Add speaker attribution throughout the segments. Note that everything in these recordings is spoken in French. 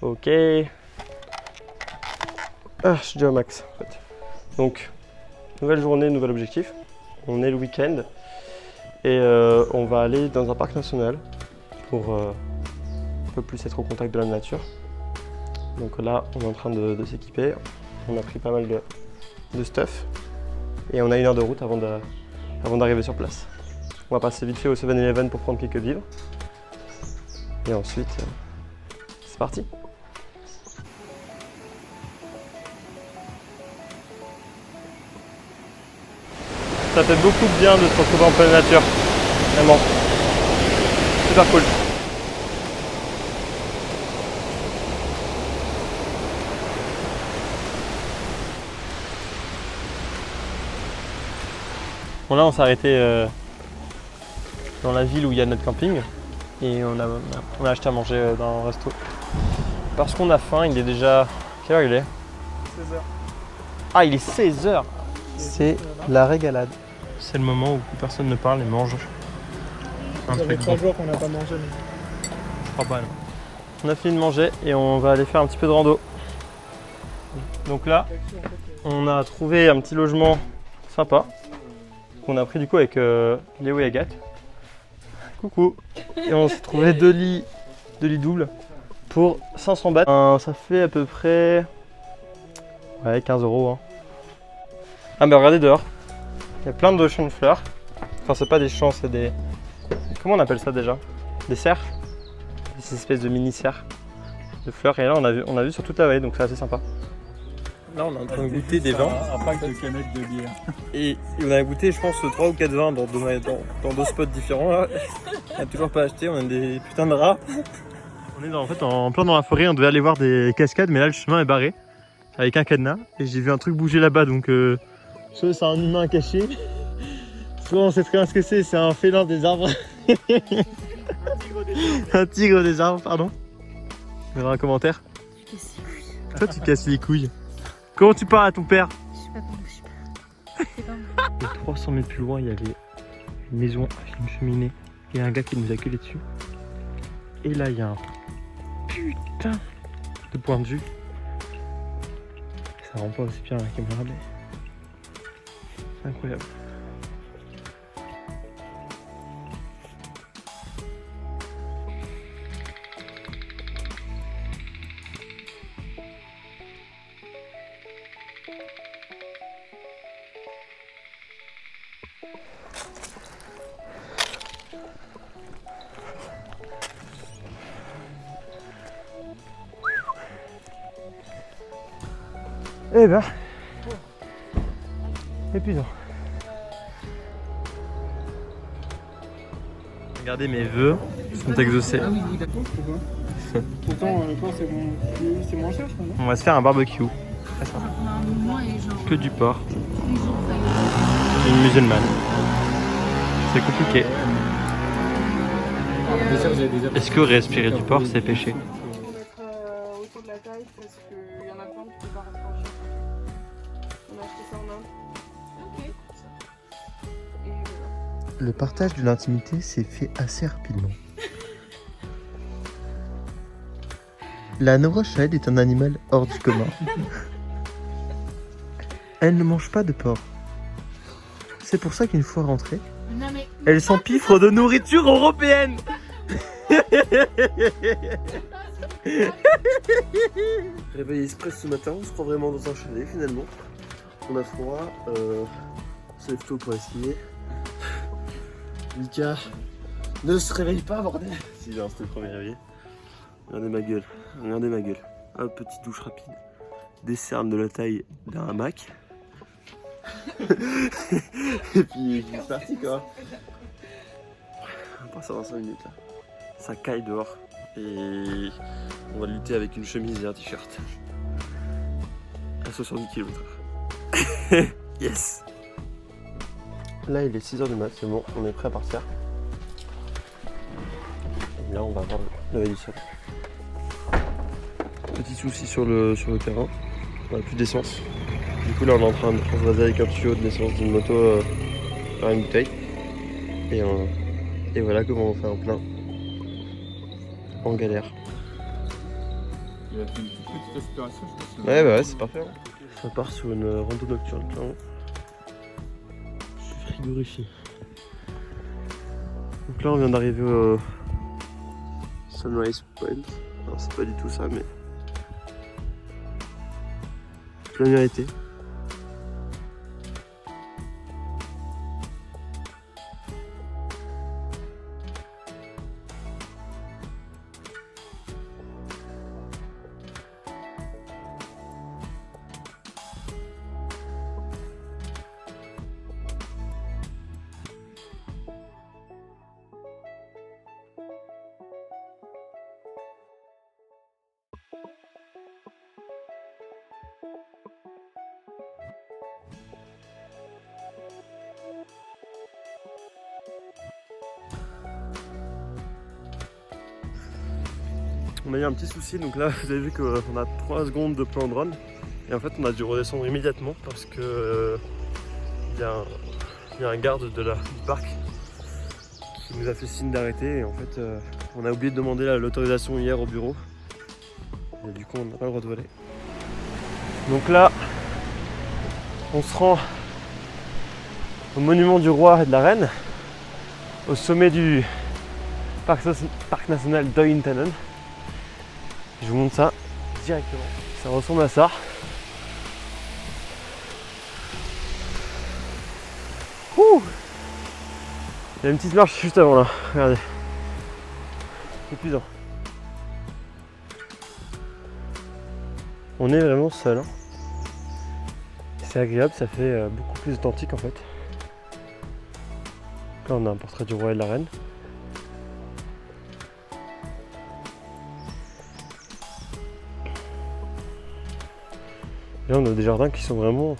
Speaker 1: Ok. Ah, je suis déjà au max en fait. Donc, nouvelle journée, nouvel objectif. On est le week-end et on va aller dans un parc national pour un peu plus être au contact de la nature. Donc là, on est en train de s'équiper. On a pris pas mal de stuff et on a 1 heure de route avant d'arriver sur place. On va passer vite fait au 7-Eleven pour prendre quelques vivres. Et ensuite, c'est parti. Ça fait beaucoup de bien de se retrouver en pleine nature. Vraiment. Super cool. Bon là on s'est arrêté dans la ville où il y a notre camping et on a acheté à manger dans un resto. Parce qu'on a faim, il est déjà... Quelle heure il est?
Speaker 2: 16h.
Speaker 1: Ah, il est 16h. C'est la régalade. C'est le moment où personne ne parle et mange.
Speaker 2: Ça fait 3 jours qu'on n'a pas mangé.
Speaker 1: Je crois pas. Non. On a fini de manger et on va aller faire un petit peu de rando. Donc là, on a trouvé un petit logement sympa qu'on a pris du coup avec Léo et Agathe. Coucou. Et on s'est trouvé 2 lits doubles pour 500 bahts. Ça fait à peu près 15 €. Hein. Ah mais regardez dehors. Il y a plein de champs de fleurs. Enfin c'est pas des champs, c'est des... Comment on appelle ça déjà? Des serres. Des espèces de mini serres de fleurs. Et là on a vu sur toute la vallée, donc c'est assez sympa. Là on est en train de goûter des vins.
Speaker 2: Un pack de canettes de bière.
Speaker 1: Et on a goûté je pense 3 ou 4 vins dans 2 spots différents là. On n'a toujours pas acheté, on a des putains de rats. On est en fait en plein dans la forêt, on devait aller voir des cascades mais là le chemin est barré avec un cadenas. Et j'ai vu un truc bouger là-bas donc soit c'est un humain caché, soit on sait très bien ce que c'est un félin des arbres. Un tigre des arbres, pardon. On verra un commentaire. Toi tu casses les couilles. Comment tu parles à ton père?
Speaker 3: Je sais pas comment je parle.
Speaker 1: Et 300 mètres plus loin, il y avait une maison avec une cheminée et un gars qui nous accueillait dessus. Et là, il y a un putain de point de vue. Ça rend pas aussi bien la caméra, mais c'est incroyable. Eh ben, épuisant. Regardez, mes vœux sont exaucés.
Speaker 2: Ah oui, d'accord, pourquoi? Pourtant, le porc c'est moins cher, je crois.
Speaker 1: On va se faire un barbecue.
Speaker 3: Moi et genre.
Speaker 1: Que du porc.
Speaker 3: Les jours, ça y
Speaker 1: Une musulmane. C'est compliqué. Est-ce que respirer du porc, c'est péché?
Speaker 2: Il faut mettre autour de la taille parce qu'il y en a plein qui ne peuvent pas rentrer en Chine. On a acheté ça en Inde.
Speaker 3: Ok.
Speaker 2: Et voilà.
Speaker 4: Le partage de l'intimité s'est fait assez rapidement. La Norochelle est un animal hors du commun. Elle ne mange pas de porc. C'est pour ça qu'une fois rentrée,
Speaker 3: Non mais.
Speaker 4: elle s'empiffre de nourriture européenne.
Speaker 5: Réveil express ce matin, on se croit vraiment dans un chalet finalement. On a froid, on se lève tôt pour essayer. Mika ne se réveille pas, bordel. Si, non, c'était le premier réveil. Regardez ma gueule, regardez ma gueule. Un petite douche rapide, des cernes de la taille d'un hamac. Et puis c'est parti quoi. On passe dans 5 minutes là. Ça caille dehors. Et on va lutter avec une chemise et un t-shirt. À 70 km/h. Yes.
Speaker 1: Là, il est 6h du mat, c'est bon, on est prêt à partir. Et là, on va voir le lever du sol. Petit souci sur le terrain, on n'a plus d'essence. Du coup, là, on est en train de transvaser avec un tuyau de l'essence d'une moto par une bouteille. Et voilà comment on fait un plein en galère.
Speaker 6: Il a fait une toute petite aspiration, je pense.
Speaker 5: Ouais, bah ouais, c'est parfait. Ça part sur une rando nocturne, clairement. Je suis frigorifié. Donc là, on vient d'arriver au Sunrise Point. Alors, c'est pas du tout ça, mais bien mérité. On a eu un petit souci, donc là vous avez vu qu'on a 3 secondes de plan drone et en fait on a dû redescendre immédiatement parce que il y a un garde du parc qui nous a fait signe d'arrêter et en fait on a oublié de demander l'autorisation hier au bureau et du coup on n'a pas le droit de voler. Donc là on se rend au monument du roi et de la reine, au sommet du parc national d'Ointanen. Je vous montre ça directement. Ça ressemble à ça. Ouh, il y a une petite marche juste avant là. Regardez. Épuisant. On est vraiment seul. Hein. C'est agréable, ça fait beaucoup plus authentique en fait. Là on a un portrait du roi et de la reine. Là on a des jardins qui sont vraiment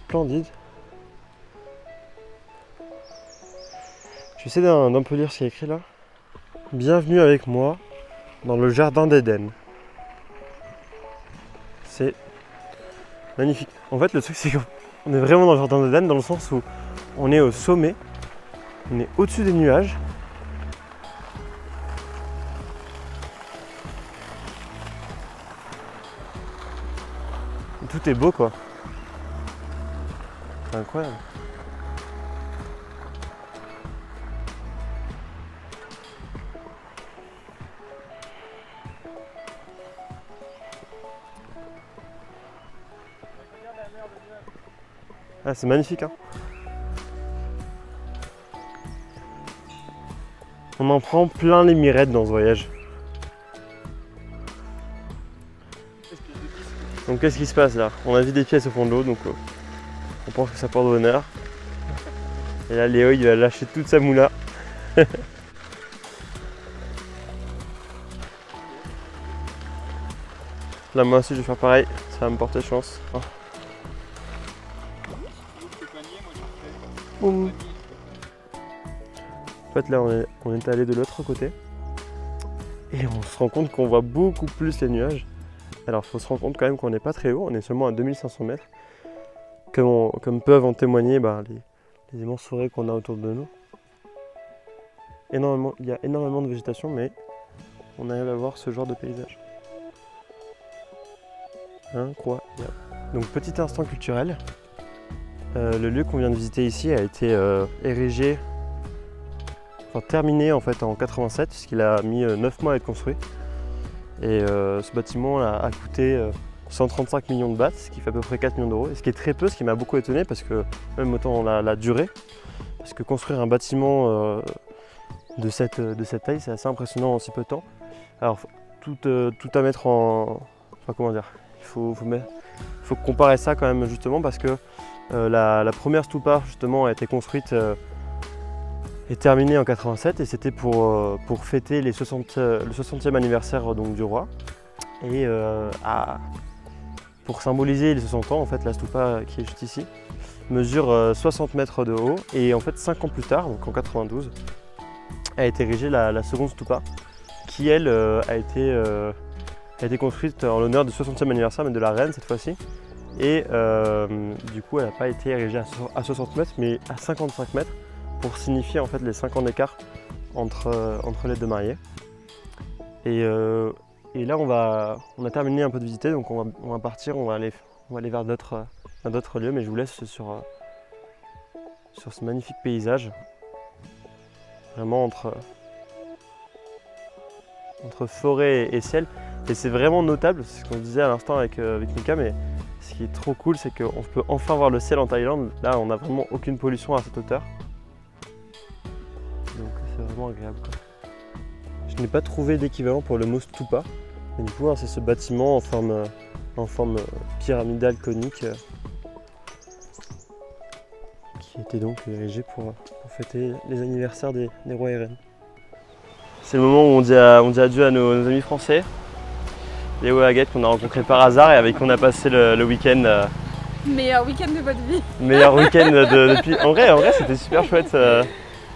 Speaker 5: splendides. Je vais essayer d'un peu lire ce qu'il y a écrit là. Bienvenue avec moi dans le jardin d'Éden. C'est magnifique. En fait le truc c'est qu'on est vraiment dans le jardin d'Éden dans le sens où on est au sommet, on est au-dessus des nuages. Tout est beau quoi. C'est incroyable. Ah, c'est magnifique hein. On en prend plein les mirettes dans ce voyage. Donc qu'est-ce qui se passe là? On a vu des pièces au fond de l'eau, donc on pense que ça porte bonheur. Et là Léo il va lâcher toute sa moula. Là moi aussi je vais faire pareil, ça va me porter chance. Oh. Boum. En fait là on est allé de l'autre côté. Et on se rend compte qu'on voit beaucoup plus les nuages. Alors il faut se rendre compte quand même qu'on n'est pas très haut, on est seulement à 2500 mètres. Comme peuvent en témoigner les immenses forêts qu'on a autour de nous. Il y a énormément de végétation, mais on arrive à voir ce genre de paysage. Incroyable. Donc petit instant culturel. Le lieu qu'on vient de visiter ici a été érigé, terminé en fait en 87, puisqu'il a mis 9 mois à être construit. Et ce bâtiment a coûté 135 millions de bahts, ce qui fait à peu près 4 millions d'euros. Et ce qui est très peu, ce qui m'a beaucoup étonné, parce que même autant la durée, parce que construire un bâtiment de cette taille, c'est assez impressionnant en si peu de temps. Alors tout à mettre en... Enfin comment dire, il faut comparer ça quand même justement, parce que la première stupa justement a été construite et terminée en 87, et c'était pour fêter le 60e anniversaire donc, du roi. Et pour symboliser les 60 ans, en fait, la stupa qui est juste ici mesure 60 mètres de haut, et en fait 5 ans plus tard, donc en 92, a été érigée la seconde stupa qui elle a été construite en l'honneur du 60e anniversaire, mais de la reine cette fois-ci. Et du coup elle n'a pas été érigée à 60 mètres mais à 55 mètres pour signifier en fait les 5 ans d'écart entre les deux mariés. Et
Speaker 1: Et là, on a terminé un peu de visiter, donc on va partir, on va aller vers d'autres lieux, mais je vous laisse sur ce magnifique paysage. Vraiment entre forêt et ciel. Et c'est vraiment notable, c'est ce qu'on disait à l'instant avec Mika, mais ce qui est trop cool, c'est qu'on peut enfin voir le ciel en Thaïlande. Là, on n'a vraiment aucune pollution à cette hauteur. Donc c'est vraiment agréable, quoi. Je n'ai pas trouvé d'équivalent pour le mot Stupa. Mais du coup, hein, c'est ce bâtiment en forme pyramidale conique qui était donc érigé pour fêter les anniversaires des rois et reines. C'est le moment où on dit adieu à nos amis français, Léo et Agathe, qu'on a rencontrés par hasard et avec qui on a passé le week-end.
Speaker 2: Meilleur week-end de votre vie.
Speaker 1: Meilleur week-end depuis. En vrai, c'était super chouette.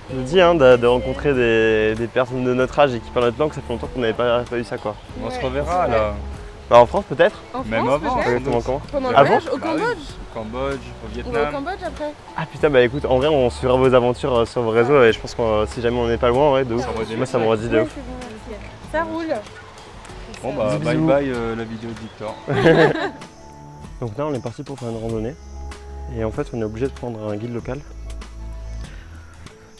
Speaker 1: Je vous dis, hein, de rencontrer des personnes de notre âge et qui parlent notre langue, ça fait longtemps qu'on n'avait pas eu ça, quoi.
Speaker 6: On se
Speaker 2: Ouais,
Speaker 6: reverra
Speaker 2: c'est
Speaker 6: là.
Speaker 1: Bah, en France, peut-être.
Speaker 2: En
Speaker 6: Même
Speaker 2: France,
Speaker 6: avant.
Speaker 2: peut-être.
Speaker 1: Exactement comment.
Speaker 2: Pendant le
Speaker 1: Ah
Speaker 2: voyage, au
Speaker 6: Bah oui.
Speaker 2: Cambodge.
Speaker 6: Au Cambodge, au
Speaker 2: On va au
Speaker 6: Vietnam.
Speaker 2: Cambodge après.
Speaker 1: Ah putain, bah écoute, en vrai, on suivra vos aventures sur vos réseaux et je pense que si jamais on n'est pas loin, ouais, de ouf. Moi, ça me redit de
Speaker 2: Ouais,
Speaker 1: ouf.
Speaker 2: c'est bon, merci. Ça roule.
Speaker 6: Bon bah
Speaker 1: Bisous,
Speaker 6: bye
Speaker 1: bisous.
Speaker 6: bye la vidéo de Victor.
Speaker 1: Donc là, on est parti pour faire une randonnée. Et en fait, on est obligé de prendre un guide local.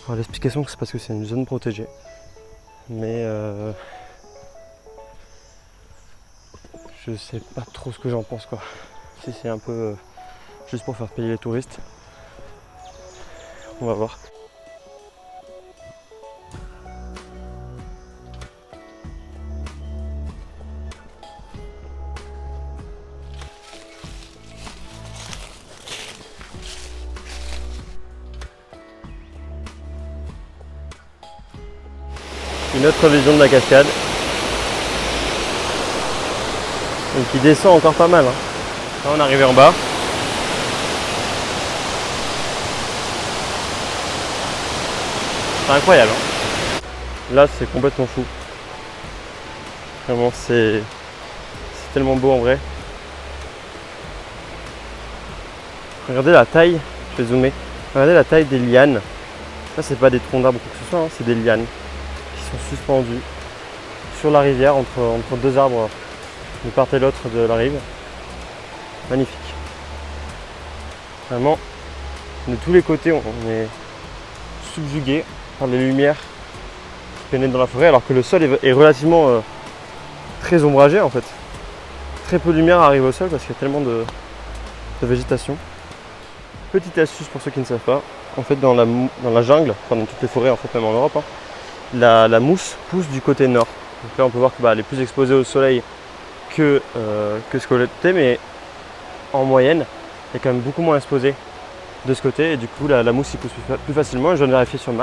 Speaker 1: Alors, l'explication, c'est parce que c'est une zone protégée. Mais je sais pas trop ce que j'en pense, quoi. Si c'est un peu juste pour faire payer les touristes. On va voir. Une autre vision de la cascade. Donc qui descend encore pas mal, hein. Là on est arrivé en bas. C'est incroyable, hein. Là c'est complètement fou. Vraiment c'est tellement beau en vrai. Regardez la taille, je vais zoomer. Regardez la taille des lianes. Ça c'est pas des troncs d'arbres ou quoi que ce soit, hein, c'est des lianes qui sont suspendues sur la rivière entre deux arbres de part et l'autre de la rive. Magnifique. Vraiment, de tous les côtés, on est subjugué par les lumières qui pénètrent dans la forêt, alors que le sol est relativement très ombragé en fait. Très peu de lumière arrive au sol parce qu'il y a tellement de végétation. Petite astuce pour ceux qui ne savent pas, en fait dans la jungle, enfin dans toutes les forêts en fait, même en Europe, hein, la mousse pousse du côté nord. Donc là on peut voir qu'elle est plus exposée au soleil que ce que l'était, mais en moyenne, elle est quand même beaucoup moins exposée de ce côté et du coup la mousse y pousse plus facilement. Et je viens de vérifier sur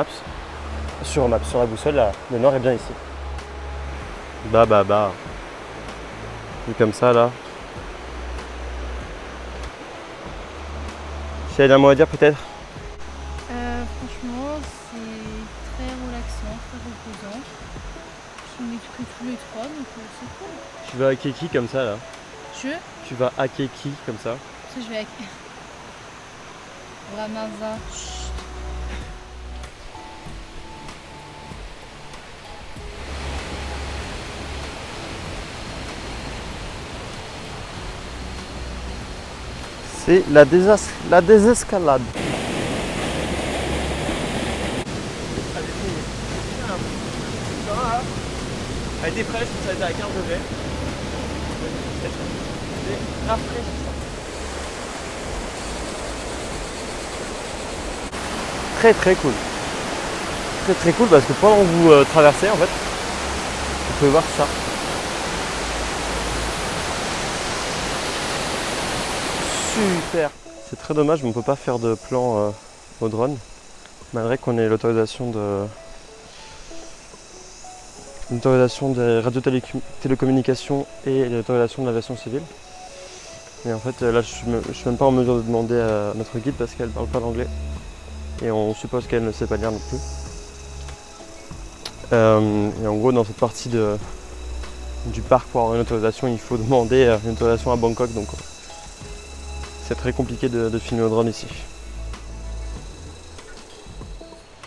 Speaker 1: la boussole, le nord est bien ici. Bah. Vu comme ça là. Si elle a un mot à dire peut-être.
Speaker 3: Franchement, c'est très relaxant, très reposant. On est que tous les trois, donc c'est cool.
Speaker 1: Tu vas à Keki comme ça là. Tu vas à Keki comme ça.
Speaker 3: Ça, je vais avec Ramaza.
Speaker 1: C'est la désescalade. Elle était fraîche, ça était à 15 degrés. C'est rafraîchissant. Très cool. Très cool parce que pendant que vous traversez en fait, vous pouvez voir ça. Super. C'est très dommage mais on ne peut pas faire de plan au drone malgré qu'on ait l'autorisation des radiotélécommunications et l'autorisation de l'aviation civile. Mais en fait là je suis même pas en mesure de demander à notre guide parce qu'elle parle pas l'anglais et on suppose qu'elle ne sait pas lire non plus. Et en gros dans cette partie du parc pour avoir une autorisation il faut demander une autorisation à Bangkok, donc c'est très compliqué de filmer au drone ici.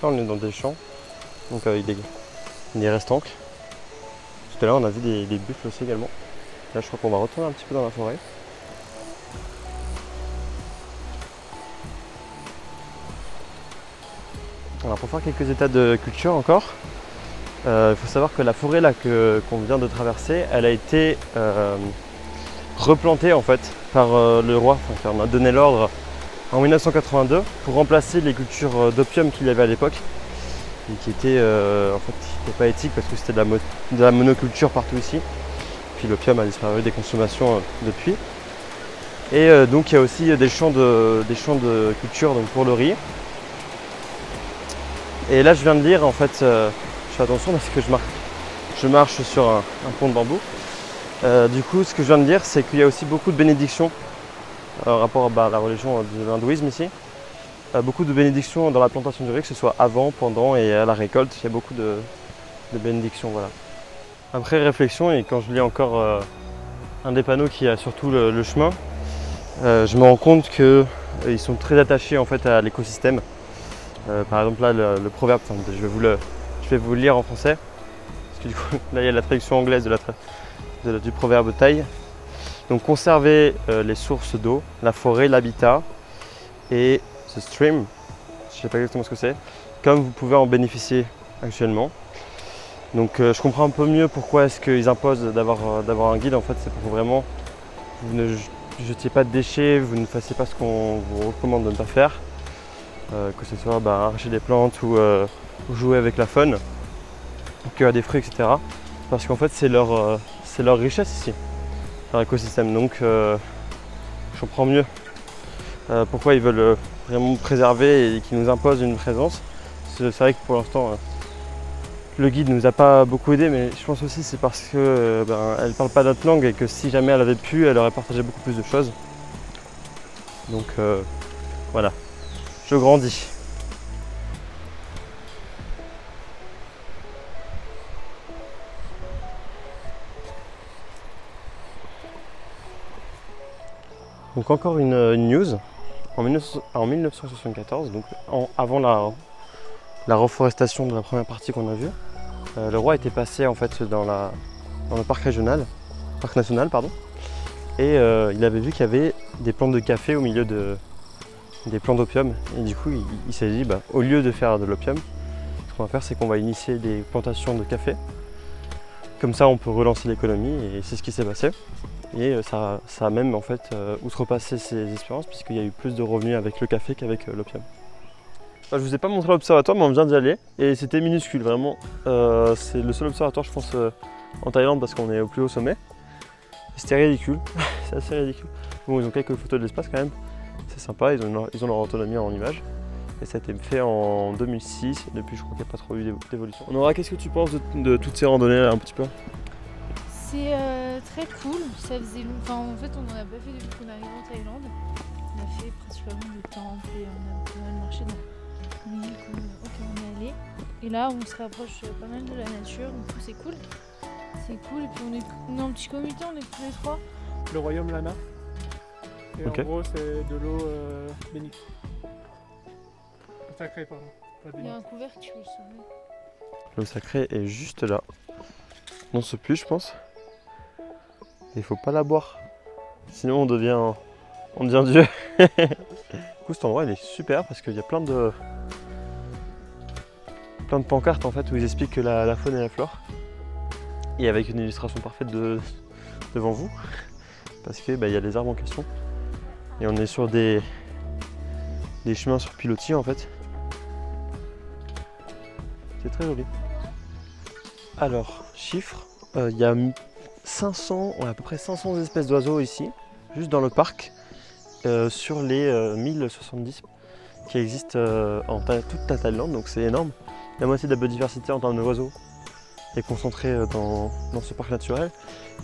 Speaker 1: Là on est dans des champs, donc avec des restanques. Tout à l'heure on a vu des buffles aussi également. Là je crois qu'on va retourner un petit peu dans la forêt. Alors pour faire quelques états de culture encore, il faut savoir que la forêt là qu'on vient de traverser, elle a été replantée en fait par le roi, qui en a donné l'ordre en 1982 pour remplacer les cultures d'opium qu'il y avait à l'époque et qui étaient en fait qui n'étaient pas éthiques parce que c'était de la monoculture partout ici. Puis l'opium a disparu des consommations depuis. Et donc il y a aussi des champs de culture donc, pour le riz. Et là je viens de lire en fait, je fais attention parce que je marche sur un pont de bambou. Du coup ce que je viens de dire c'est qu'il y a aussi beaucoup de bénédictions en rapport à la religion de l'hindouisme ici. Beaucoup de bénédictions dans la plantation du riz, que ce soit avant, pendant et à la récolte, il y a beaucoup de bénédictions. Voilà. Après réflexion et quand je lis encore un des panneaux qui a surtout le chemin, je me rends compte qu'ils sont très attachés en fait à l'écosystème. Par exemple là le proverbe, je vais vous le lire en français, parce que du coup là il y a la traduction anglaise du proverbe thaï. Donc conserver les sources d'eau, la forêt, l'habitat et ce stream, je ne sais pas exactement ce que c'est, comme vous pouvez en bénéficier actuellement. Donc je comprends un peu mieux pourquoi est-ce qu'ils imposent d'avoir un guide. En fait c'est pour vraiment vous ne jetiez pas de déchets, vous ne fassiez pas ce qu'on vous recommande de ne pas faire, que ce soit arracher des plantes ou jouer avec la faune, cueillir des fruits, etc. Parce qu'en fait c'est leur richesse ici, leur écosystème. Donc je comprends mieux pourquoi ils veulent vraiment préserver et qu'ils nous imposent une présence. C'est vrai que pour l'instant le guide nous a pas beaucoup aidé, mais je pense aussi c'est parce que elle parle pas notre langue et que si jamais elle avait pu, elle aurait partagé beaucoup plus de choses. Donc voilà, je grandis. Donc encore une news. En 1974, donc avant la reforestation de la première partie qu'on a vue, le roi était passé en fait dans le parc national, et il avait vu qu'il y avait des plantes de café au milieu des plants d'opium. Et du coup, il s'est dit, au lieu de faire de l'opium, ce qu'on va faire, c'est qu'on va initier des plantations de café. Comme ça, on peut relancer l'économie, et c'est ce qui s'est passé. Et ça a même en fait outrepassé ses espérances, puisqu'il y a eu plus de revenus avec le café qu'avec l'opium. Je vous ai pas montré l'observatoire, mais on vient d'y aller et c'était minuscule vraiment. C'est le seul observatoire je pense en Thaïlande parce qu'on est au plus haut sommet. C'était ridicule, c'est assez ridicule. Bon, ils ont quelques photos de l'espace quand même, c'est sympa, ils ont leur autonomie en images. Et ça a été fait en 2006, et depuis je crois qu'il n'y a pas trop eu d'évolution. Nora, qu'est-ce que tu penses de toutes ces randonnées là un petit peu?
Speaker 3: C'est très cool, ça faisait longtemps. En fait on n'en a pas fait depuis qu'on est arrivé en Thaïlande. On a fait principalement le temple et on a pas mal marché dans l'île auquel on est allé. Et là on se rapproche pas mal de la nature, donc c'est cool. C'est cool, et puis on est en petit comité, on est tous les trois.
Speaker 7: Le royaume Lana. Et
Speaker 1: Okay.
Speaker 7: en gros c'est de l'eau bénite. Sacrée pardon. Pas
Speaker 3: Il y a
Speaker 7: bénite.
Speaker 3: un couvercle sur le sommet.
Speaker 1: L'eau sacrée est juste là, dans ce puits je pense. Il faut pas la boire, sinon on devient Dieu. Du coup cet endroit il est super parce qu'il y a plein de pancartes en fait où ils expliquent que la faune et la flore. Et avec une illustration parfaite devant vous, parce que il y a les arbres en question. Et on est sur des chemins sur pilotis en fait. C'est très joli. Alors, chiffres, il y a 500, à peu près 500 espèces d'oiseaux ici, juste dans le parc, sur les 1070 qui existent en toute la Thaïlande, donc c'est énorme. La moitié de la biodiversité en termes d'oiseaux est concentrée dans ce parc naturel.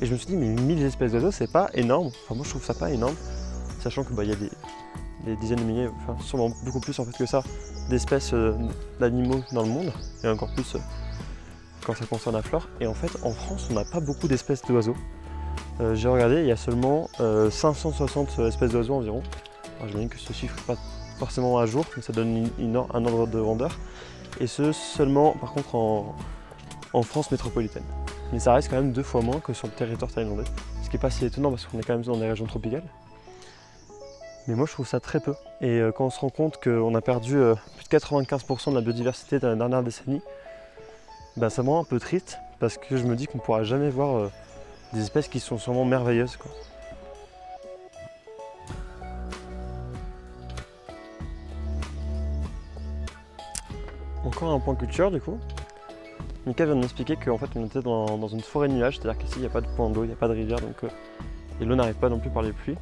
Speaker 1: Et je me suis dit, mais 1000 espèces d'oiseaux, c'est pas énorme. Enfin, moi je trouve ça pas énorme, sachant que y a des dizaines de milliers, enfin sûrement beaucoup plus en fait que ça, d'espèces d'animaux dans le monde, et encore plus quand ça concerne la flore. Et en fait, en France, on n'a pas beaucoup d'espèces d'oiseaux. J'ai regardé, il y a seulement 560 espèces d'oiseaux environ. Alors j'imagine que ce chiffre n'est pas forcément à jour, mais ça donne un ordre de grandeur. Et ce seulement, par contre, en France métropolitaine. mais ça reste quand même 2 fois moins que sur le territoire thaïlandais. Ce qui n'est pas si étonnant parce qu'on est quand même dans des régions tropicales. Mais moi je trouve ça très peu. Et quand on se rend compte qu'on a perdu plus de 95% de la biodiversité dans la dernière décennie, bah, ça me rend un peu triste parce que je me dis qu'on ne pourra jamais voir des espèces qui sont sûrement merveilleuses, quoi. Encore un point culture du coup. Mika vient de m'expliquer qu'en fait on était dans une forêt de nuages, c'est-à-dire qu'ici il n'y a pas de point d'eau, il n'y a pas de rivière, donc et l'eau n'arrive pas non plus par les pluies.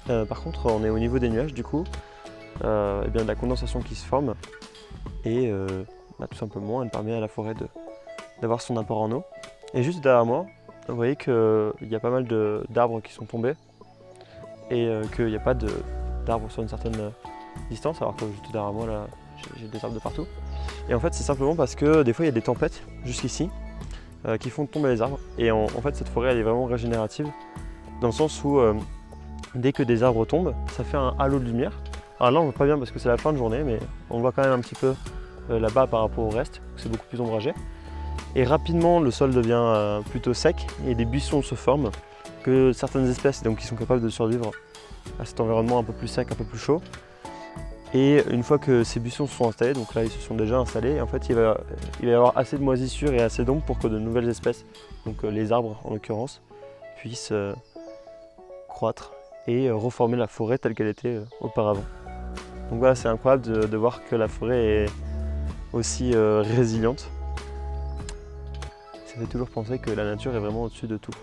Speaker 1: Par contre on est au niveau des nuages du coup, et bien de la condensation qui se forme et bah, tout simplement elle permet à la forêt d'avoir son apport en eau. Et juste derrière moi, vous voyez qu'il y a pas mal d'arbres qui sont tombés et qu'il n'y a pas d'arbres sur une certaine distance, alors que juste derrière moi là j'ai des arbres de partout. Et en fait c'est simplement parce que des fois il y a des tempêtes jusqu'ici qui font tomber les arbres. Et en fait cette forêt elle est vraiment régénérative dans le sens où dès que des arbres tombent, ça fait un halo de lumière. Alors là on voit pas bien parce que c'est la fin de journée, mais on voit quand même un petit peu là-bas par rapport au reste, c'est beaucoup plus ombragé. Et rapidement le sol devient plutôt sec et des buissons se forment que certaines espèces donc, qui sont capables de survivre à cet environnement un peu plus sec, un peu plus chaud. Et une fois que ces buissons se sont installés, donc là ils se sont déjà installés, en fait il va y avoir assez de moisissure et assez d'ombre pour que de nouvelles espèces, donc les arbres en l'occurrence, puissent croître et reformer la forêt telle qu'elle était auparavant. Donc voilà, c'est incroyable de voir que la forêt est aussi résiliente. Ça fait toujours penser que la nature est vraiment au-dessus de tout.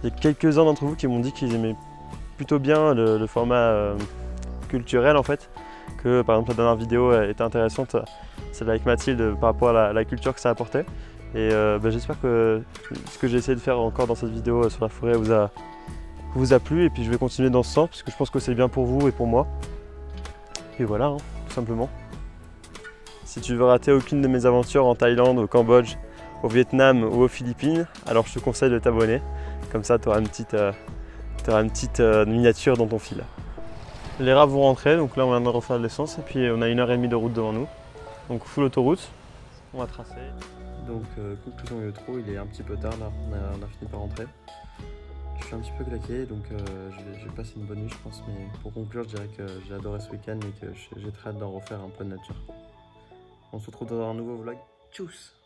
Speaker 1: Il y a quelques-uns d'entre vous qui m'ont dit qu'ils aimaient plutôt bien le format culturel en fait, que par exemple la dernière vidéo était intéressante, celle avec Mathilde par rapport à la culture que ça apportait. Et j'espère que ce que j'ai essayé de faire encore dans cette vidéo sur la forêt vous a plu, et puis je vais continuer dans ce sens parce que je pense que c'est bien pour vous et pour moi. Et voilà, hein, tout simplement. Si tu veux rater aucune de mes aventures en Thaïlande, au Cambodge, au Vietnam ou aux Philippines, alors je te conseille de t'abonner. Comme ça, tu auras une petite miniature dans ton fil. Les rats vont rentrer, donc là on vient de refaire de l'essence et puis on a 1h30 de route devant nous. Donc full autoroute, on va tracer. Donc conclusion du trop, il est un petit peu tard là, on a fini par rentrer. Je suis un petit peu claqué, donc je vais passer une bonne nuit je pense, mais pour conclure je dirais que j'ai adoré ce week-end et que j'ai très hâte d'en refaire un peu de nature. On se retrouve dans un nouveau vlog. Tchuss!